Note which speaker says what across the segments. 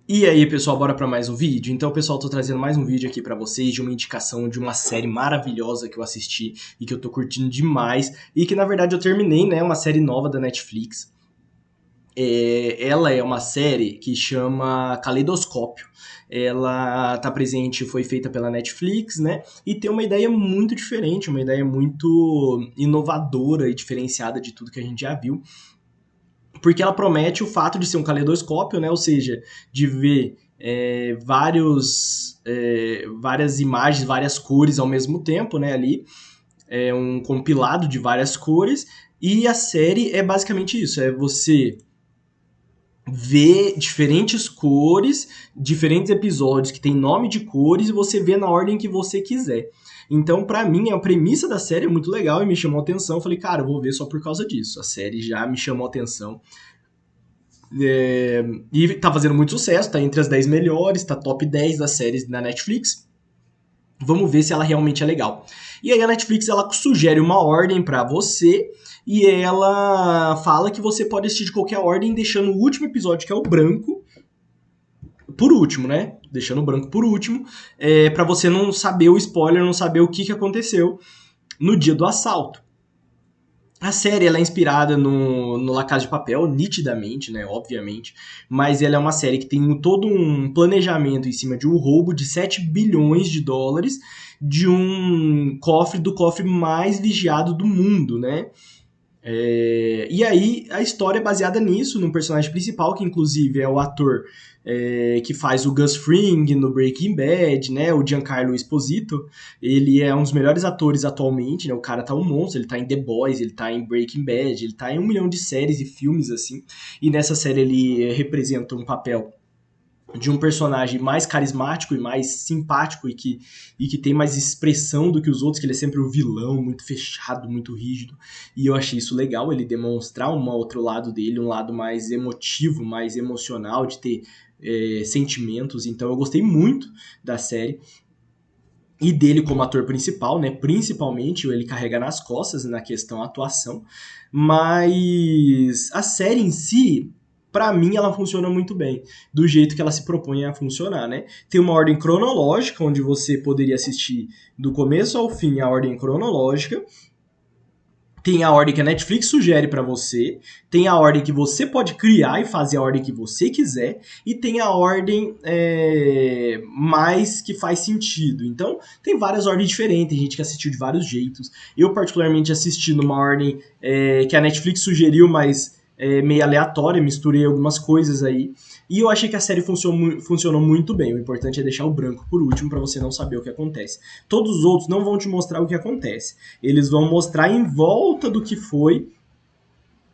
Speaker 1: E aí, pessoal, bora para mais um vídeo? Então, pessoal, tô trazendo mais um vídeo aqui para vocês de uma indicação de uma série maravilhosa que eu assisti e que eu tô curtindo demais e que, na verdade, eu terminei, né? Uma série nova da Netflix. Ela é uma série que chama Caleidoscópio. Ela tá presente, foi feita pela Netflix, né? E tem uma ideia muito diferente, uma ideia muito inovadora e diferenciada de tudo que a gente já viu, porque ela promete o fato de ser um caleidoscópio, né? Ou seja, de ver várias imagens, várias cores ao mesmo tempo, né? Ali é um compilado de várias cores e a série é basicamente isso: é você ver diferentes cores, diferentes episódios que tem nome de cores e você vê na ordem que você quiser. Então, pra mim, a premissa da série é muito legal e me chamou a atenção. Eu falei, cara, eu vou ver só por causa disso. A série já me chamou a atenção. E tá fazendo muito sucesso, tá entre as 10 melhores, tá top 10 das séries da Netflix. Vamos ver se ela realmente é legal. E aí a Netflix ela sugere uma ordem para você e ela fala que você pode assistir de qualquer ordem, deixando o último episódio, que é o branco, por último, né? Deixando o branco por último, para você não saber o spoiler, não saber o que aconteceu no dia do assalto. A série ela é inspirada no La Casa de Papel, nitidamente, né, obviamente, mas ela é uma série que tem todo um planejamento em cima de um roubo de 7 bilhões de dólares de um cofre, do cofre mais vigiado do mundo, né? E aí a história é baseada nisso, num personagem principal, que inclusive é o ator que faz o Gus Fring no Breaking Bad, né? O Giancarlo Esposito. Ele é um dos melhores atores atualmente, né? O cara tá um monstro, ele tá em The Boys, ele tá em Breaking Bad, ele tá em 1 milhão de séries e filmes, assim. E nessa série ele representa um papel de um personagem mais carismático e mais simpático e que tem mais expressão do que os outros, que ele é sempre o vilão, muito fechado, muito rígido. E eu achei isso legal, ele demonstrar um outro lado dele, um lado mais emotivo, mais emocional, de ter sentimentos. Então eu gostei muito da série e dele como ator principal, né? Principalmente ele carrega nas costas na questão atuação, mas a série em si, pra mim, ela funciona muito bem, do jeito que ela se propõe a funcionar, né? Tem uma ordem cronológica onde você poderia assistir do começo ao fim a ordem cronológica. Tem a ordem que a Netflix sugere para você, tem a ordem que você pode criar e fazer a ordem que você quiser, e tem a ordem mais que faz sentido. Então, tem várias ordens diferentes, tem gente que assistiu de vários jeitos. Eu, particularmente, assisti numa ordem que a Netflix sugeriu, mas meio aleatória, misturei algumas coisas aí. E eu achei que a série funcionou muito bem. O importante é deixar o branco por último para você não saber o que acontece. Todos os outros não vão te mostrar o que acontece. Eles vão mostrar em volta do que foi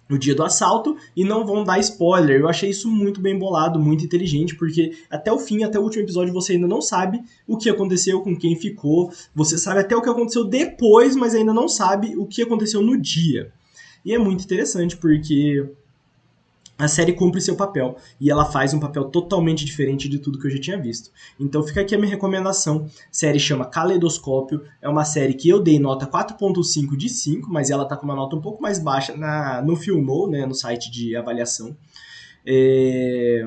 Speaker 1: no dia do assalto e não vão dar spoiler. Eu achei isso muito bem bolado, muito inteligente, porque até o fim, até o último episódio, você ainda não sabe o que aconteceu, com quem ficou. Você sabe até o que aconteceu depois, mas ainda não sabe o que aconteceu no dia. E é muito interessante, porque a série cumpre seu papel e ela faz um papel totalmente diferente de tudo que eu já tinha visto. Então fica aqui a minha recomendação. A série chama Caleidoscópio, é uma série que eu dei nota 4.5 de 5, mas ela tá com uma nota um pouco mais baixa no Filmou, né, no site de avaliação. É,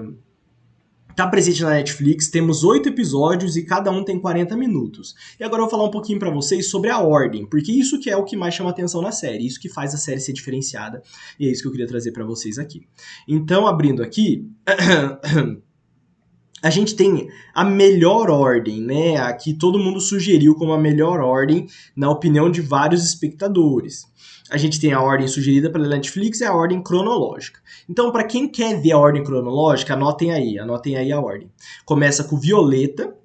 Speaker 1: Tá presente na Netflix, temos 8 episódios e cada um tem 40 minutos. E agora eu vou falar um pouquinho pra vocês sobre a ordem, porque isso que é o que mais chama atenção na série, isso que faz a série ser diferenciada, e é isso que eu queria trazer pra vocês aqui. Então, abrindo aqui, a gente tem a melhor ordem, né? A que todo mundo sugeriu como a melhor ordem, na opinião de vários espectadores. A gente tem a ordem sugerida pela Netflix e a ordem cronológica. Então, para quem quer ver a ordem cronológica, anotem aí a ordem. Começa com Violeta,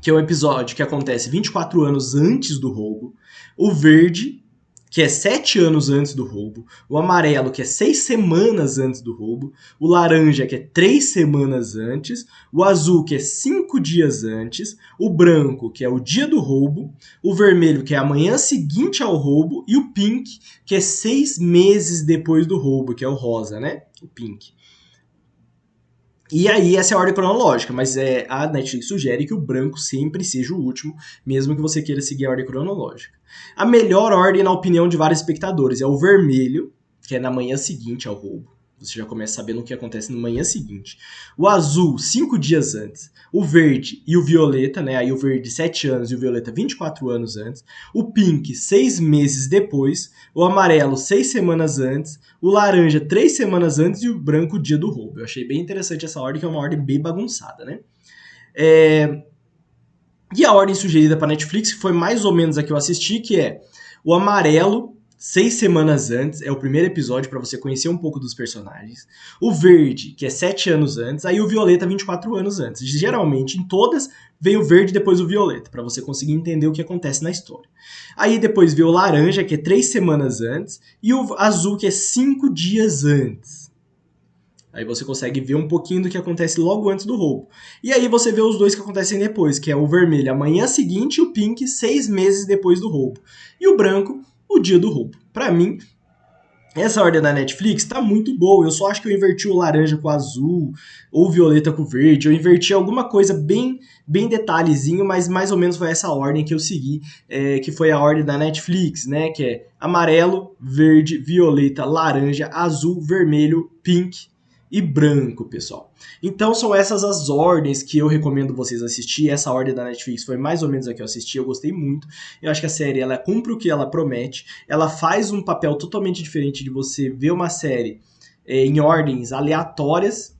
Speaker 1: que é um episódio que acontece 24 anos antes do roubo. O Verde, que é 7 anos antes do roubo, o amarelo, que é 6 semanas antes do roubo, o laranja, que é 3 semanas antes, o azul, que é 5 dias antes, o branco, que é o dia do roubo, o vermelho, que é a manhã seguinte ao roubo, e o pink, que é 6 meses depois do roubo, que é o rosa, né? O pink. E aí, essa é a ordem cronológica, mas a Netflix sugere que o branco sempre seja o último, mesmo que você queira seguir a ordem cronológica. A melhor ordem, na opinião de vários espectadores, é o vermelho, que é na manhã seguinte ao roubo. Você já começa sabendo o que acontece na manhã seguinte. O azul, 5 dias antes. O verde e o violeta, né? Aí o verde 7 anos e o violeta 24 anos antes. O pink, 6 meses depois. O amarelo, 6 semanas antes. O laranja, 3 semanas antes. E o branco, o dia do roubo. Eu achei bem interessante essa ordem, que é uma ordem bem bagunçada, né? E a ordem sugerida para Netflix, que foi mais ou menos a que eu assisti, que é o amarelo, 6 semanas antes, é o primeiro episódio para você conhecer um pouco dos personagens. O verde, que é 7 anos antes, aí o violeta, 24 anos antes. Geralmente, em todas, vem o verde e depois o violeta, para você conseguir entender o que acontece na história. Aí depois vem o laranja, que é 3 semanas antes, e o azul, que é 5 dias antes. Aí você consegue ver um pouquinho do que acontece logo antes do roubo. E aí você vê os dois que acontecem depois, que é o vermelho amanhã seguinte e o pink 6 meses depois do roubo. E o branco, o dia do roubo. Pra mim, essa ordem da Netflix tá muito boa. Eu só acho que eu inverti o laranja com o azul, ou o violeta com o verde. Eu inverti alguma coisa bem detalhezinho, mas mais ou menos foi essa ordem que eu segui, que foi a ordem da Netflix, né? Que é amarelo, verde, violeta, laranja, azul, vermelho, pink e branco, pessoal. Então são essas as ordens que eu recomendo vocês assistir. Essa ordem da Netflix foi mais ou menos a que eu assisti, eu gostei muito. Eu acho que a série ela cumpre o que ela promete. Ela faz um papel totalmente diferente de você ver uma série em ordens aleatórias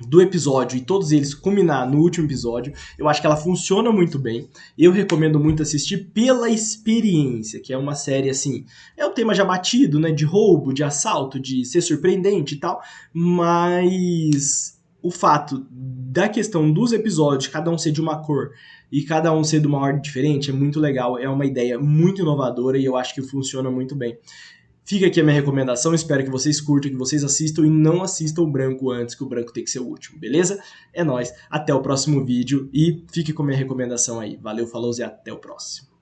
Speaker 1: do episódio e todos eles culminar no último episódio. Eu acho que ela funciona muito bem. Eu recomendo muito assistir pela experiência, que é uma série assim, é um tema já batido, né, de roubo, de assalto, de ser surpreendente e tal, mas o fato da questão dos episódios, cada um ser de uma cor e cada um ser de uma ordem diferente, é muito legal, é uma ideia muito inovadora e eu acho que funciona muito bem. Fica aqui a minha recomendação, espero que vocês curtam, que vocês assistam e não assistam o branco antes, que o branco tem que ser o último, beleza? É nóis, até o próximo vídeo e fique com a minha recomendação aí. Valeu, falou e até o próximo.